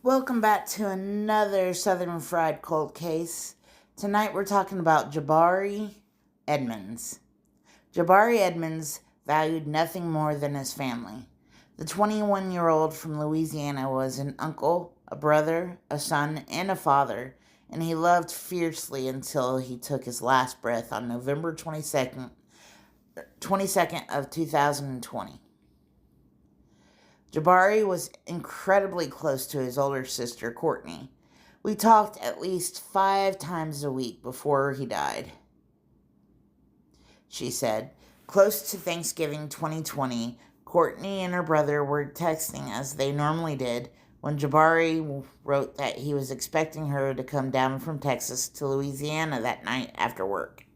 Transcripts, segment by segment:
Welcome back to another Southern Fried Cold Case. Tonight we're talking about Jabari Edmonds. Jabari Edmonds valued nothing more than his family. The 21-year-old from Louisiana was an uncle, a brother, a son, and a father, and he loved fiercely until he took his last breath on November 22nd of 2020. Jabari was incredibly close to his older sister, Courtney. We talked at least 5 times a week before he died, she said. Close to Thanksgiving 2020, Courtney and her brother were texting as they normally did when Jabari wrote that he was expecting her to come down from Texas to Louisiana that night after work.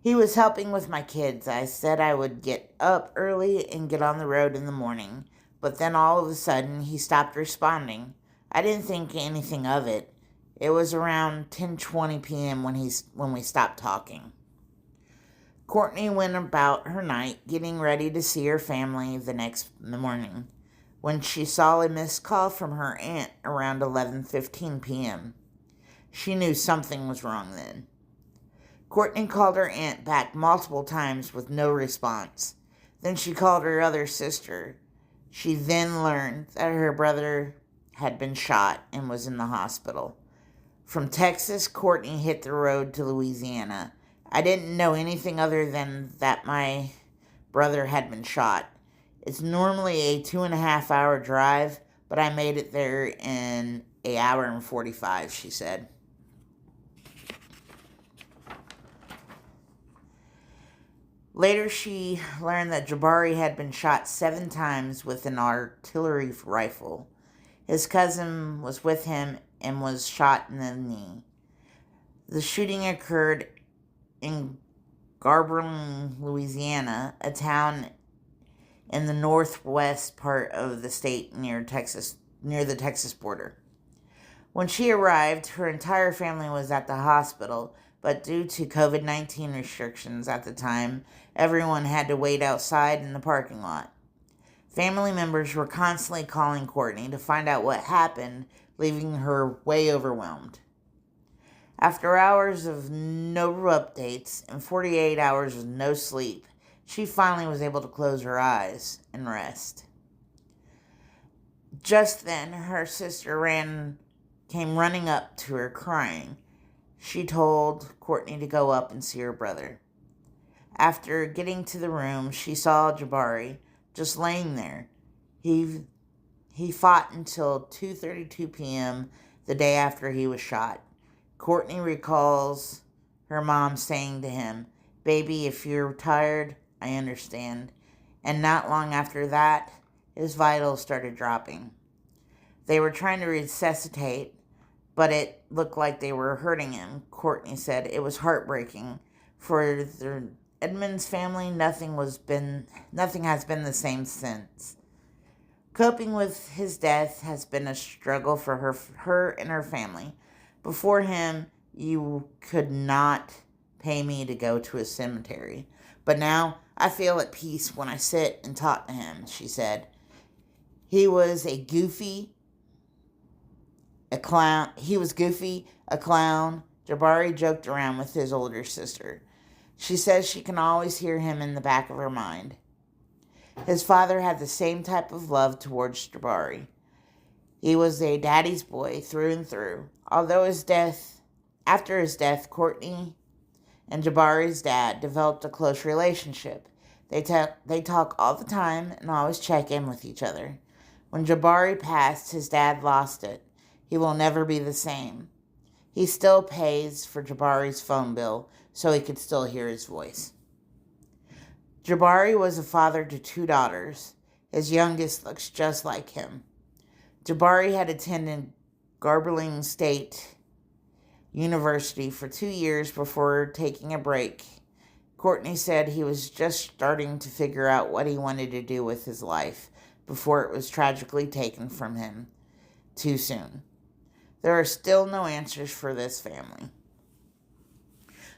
He was helping with my kids. I said I would get up early and get on the road in the morning, but then all of a sudden he stopped responding. I didn't think anything of it. It was around 10:20 p.m. when we stopped talking. Courtney went about her night getting ready to see her family the next morning when she saw a missed call from her aunt around 11:15 p.m. She knew something was wrong then. Courtney called her aunt back multiple times with no response. Then she called her other sister. She then learned that her brother had been shot and was in the hospital. From Texas, Courtney hit the road to Louisiana. I didn't know anything other than that my brother had been shot. It's normally a 2.5-hour drive, but I made it there in an hour and 45, she said. Later, she learned that Jabari had been shot 7 times with an artillery rifle. His cousin was with him and was shot in the knee. The shooting occurred in Grambling, Louisiana, a town in the northwest part of the state near the Texas border. When she arrived, her entire family was at the hospital, but due to COVID-19 restrictions at the time, everyone had to wait outside in the parking lot. Family members were constantly calling Courtney to find out what happened, leaving her way overwhelmed. After hours of no updates and 48 hours of no sleep, she finally was able to close her eyes and rest. Just then, her sister came running up to her crying. She told Courtney to go up and see her brother. After getting to the room, she saw Jabari just laying there. He fought until 2:32 p.m. the day after he was shot. Courtney recalls her mom saying to him, "Baby, if you're tired, I understand." And not long after that, his vitals started dropping. They were trying to resuscitate, but it looked like they were hurting him. Courtney said it was heartbreaking. For the Edmonds family, nothing has been the same since. Coping with his death has been a struggle for her and her family. Before him, you could not pay me to go to a cemetery. But now I feel at peace when I sit and talk to him, she said. He was goofy, a clown. Jabari joked around with his older sister. She says she can always hear him in the back of her mind. His father had the same type of love towards Jabari. He was a daddy's boy through and through. After his death, Courtney and Jabari's dad developed a close relationship. They talk all the time and always check in with each other. When Jabari passed, his dad lost it. He will never be the same. He still pays for Jabari's phone bill so he could still hear his voice. Jabari was a father to 2 daughters. His youngest looks just like him. Jabari had attended Grambling State University for 2 years before taking a break. Courtney said he was just starting to figure out what he wanted to do with his life before it was tragically taken from him too soon. There are still no answers for this family.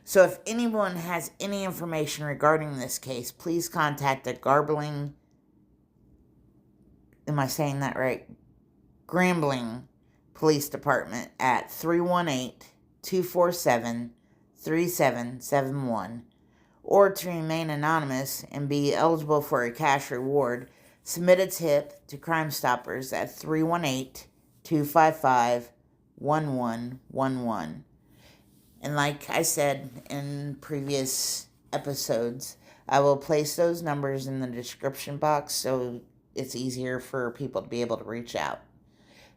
So if anyone has any information regarding this case, please contact the Grambling, am I saying that right? Grambling Police Department at 318-247-3771. Or to remain anonymous and be eligible for a cash reward, submit a tip to Crime Stoppers at 318-255-1111. And like I said in previous episodes, I will place those numbers in the description box so it's easier for people to be able to reach out.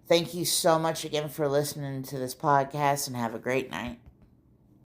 Thank you so much again for listening to this podcast, and have a great night.